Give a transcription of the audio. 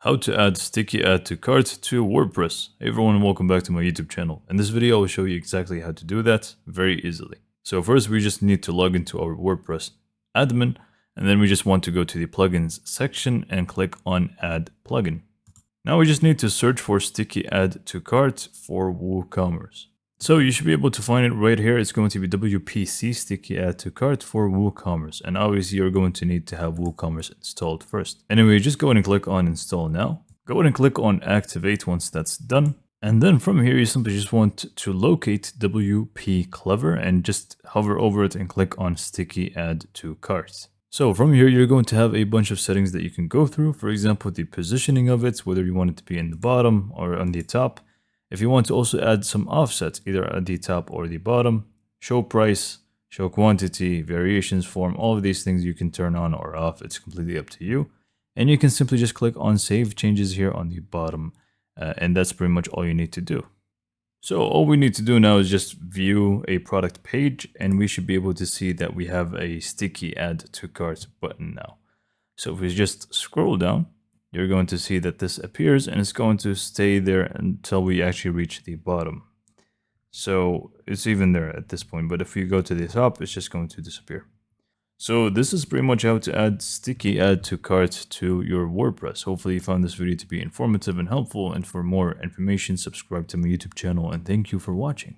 How to add sticky add to cart to WordPress. Hey everyone, and welcome back to my YouTube channel. In this video, I will show you exactly how to do that very easily. So first, we just need to log into our WordPress admin, and then we just want to go to the plugins section and click on add plugin. Now we just need to search for sticky add to cart for WooCommerce. So you should be able to find it right here. It's going to be WPC sticky add to cart for WooCommerce. And obviously you're going to need to have WooCommerce installed first. Anyway, just go ahead and click on install now. Go ahead and click on activate once that's done. And then from here, you simply just want to locate WP Clever and just hover over it and click on sticky add to cart. So from here, you're going to have a bunch of settings that you can go through. For example, the positioning of it, whether you want it to be in the bottom or on the top. If you want to also add some offsets, either at the top or the bottom, show price, show quantity, variations form, all of these things you can turn on or off. It's completely up to you. And you can simply just click on save changes here on the bottom. And that's pretty much all you need to do. So all we need to do now is just view a product page, and we should be able to see that we have a sticky add to cart button now. So if we just scroll down, you're going to see that this appears and it's going to stay there until we actually reach the bottom. So it's even there at this point, but if you go to the top, it's just going to disappear. So this is pretty much how to add sticky add to cart to your WordPress. Hopefully you found this video to be informative and helpful, and for more information, subscribe to my YouTube channel, and thank you for watching.